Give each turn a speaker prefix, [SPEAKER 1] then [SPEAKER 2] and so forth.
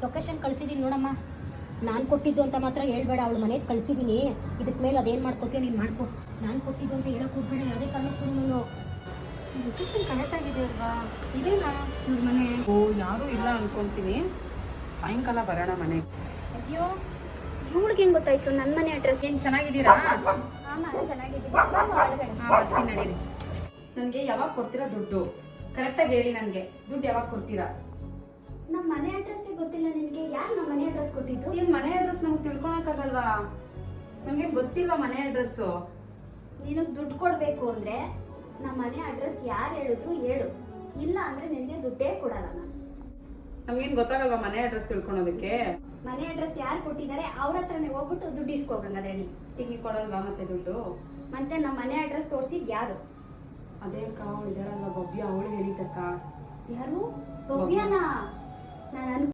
[SPEAKER 1] Location ಕಳಿಸಿದ್ದೀನಿ ನೋಡಮ್ಮ. ನಾನು ಕೊಟ್ಟಿದ್ದು ಅಂತ ಮಾತ್ರ ಹೇಳ್ಬೇಡ. ಅವಳು ಮನೆಗೆ ಕಳಿಸಿದ್ದೀನಿ. ಇದಕ್ಕೆ ಮೇಲೆ ಅದೇನು ಮಾಡ್ಕೋತೀಯ ನೀನು ಮಾಡ್ಕೊ. ನಾನು ಕೊಟ್ಟಿದ್ದು ಅಂತ ಹೇಳಕ್ಕೆ ಹೋಗ್ಬೇಡ ಯಾವುದೇ ಕಾರಣಕ್ಕೂ. ನಾನು ಲೊಕೇಶನ್ ಕನೆಕ್ಟ್ ಆಗಿದೆ ಅಲ್ವಾ? ಇದೇನಾ ಇವ್ರ ಮನೆ?
[SPEAKER 2] ಓ, ಯಾರೂ ಇಲ್ಲ ಅನ್ಕೊಂತೀನಿ. ಸಾಯಂಕಾಲ ಬರೋಣ ಮನೆಗೆ.
[SPEAKER 1] ಅಯ್ಯೋ, ಇವಳಿಗೆ ಹೆಂಗೆ ಗೊತ್ತಾಯ್ತು ನನ್ನ ಮನೆ ಅಡ್ರೆಸ್?
[SPEAKER 2] ಏನು ಚೆನ್ನಾಗಿದ್ದೀರಾ?
[SPEAKER 1] ಹಾಂ, ಚೆನ್ನಾಗಿದ್ದೀನಿ.
[SPEAKER 2] ಹಾಂ, ಬರ್ತೀನಿ ನಡೀರಿ. ನನಗೆ ಯಾವಾಗ ಕೊಡ್ತೀರಾ ದುಡ್ಡು? ಕರೆಕ್ಟಾಗಿ ಹೇಳಿ ನನಗೆ. ದುಡ್ಡು ಯಾವಾಗ ಕೊಡ್ತೀರಾ?
[SPEAKER 1] ನಮ್ಮ ಮನೆ ಅಡ್ರೆಸ್ ಗೊತ್ತಿಲ್ಲ ನಿನಗೆ? ಯಾರು ನಮ್ಮ ಮನೆ ಅಡ್ರೆಸ್ ಕೊಟ್ಟಿದ್ದು?
[SPEAKER 2] ಏನು ಮನೆ ಅಡ್ರೆಸ್ ನಮ್ಗೆ ತಿಳ್ಕೊಳಕ್ಕಾಗಲ್ವಾ? ನಮಗೆ ಗೊತ್ತಿಲ್ವಾ ಮನೆ ಅಡ್ರೆಸ್ಸು?
[SPEAKER 1] ನೀನು ದುಡ್ಡು ಕೊಡಬೇಕು ಅಂದರೆ ನಮ್ಮ ಮನೆ ಅಡ್ರೆಸ್ ಯಾರು ಹೇಳಿದ್ರು ಹೇಳು. ಇಲ್ಲ ಅಂದರೆ ನಿನಗೆ ದುಡ್ಡೇ ಕೊಡಲ್ಲ ನಾನು.
[SPEAKER 2] ನಮ್ಗೇನು ಗೊತ್ತಾಗಲ್ವಾ ಮನೆ ಅಡ್ರೆಸ್ ತಿಳ್ಕೊಳೋದಕ್ಕೆ?
[SPEAKER 1] ಮನೆ ಅಡ್ರೆಸ್ ಯಾರು ಕೊಟ್ಟಿದ್ದಾರೆ ಅವ್ರ ಹತ್ರನೇ ಹೋಗ್ಬಿಟ್ಟು ದುಡ್ಡು ಇಸ್ಕೋಗಂಗಾದ್ರೆ ನೀ
[SPEAKER 2] ಈಗ ಕೊಡಲ್ವಾ ಮತ್ತೆ ದುಡ್ಡು?
[SPEAKER 1] ಮತ್ತೆ ನಮ್ಮ ಮನೆ ಅಡ್ರೆಸ್ ತೋರಿಸಿದ್ ಯಾರು?
[SPEAKER 2] ಅದೇ ಅಕ್ಕ, ಅವಳು ಇದ್ದಾಳಲ್ವಾ ಭವ್ಯ, ಅವಳು ಹೇಳಿದ್ದಕ್ಕ.
[SPEAKER 1] ಯಾರು? ಭವ್ಯನಾ? ನಾನು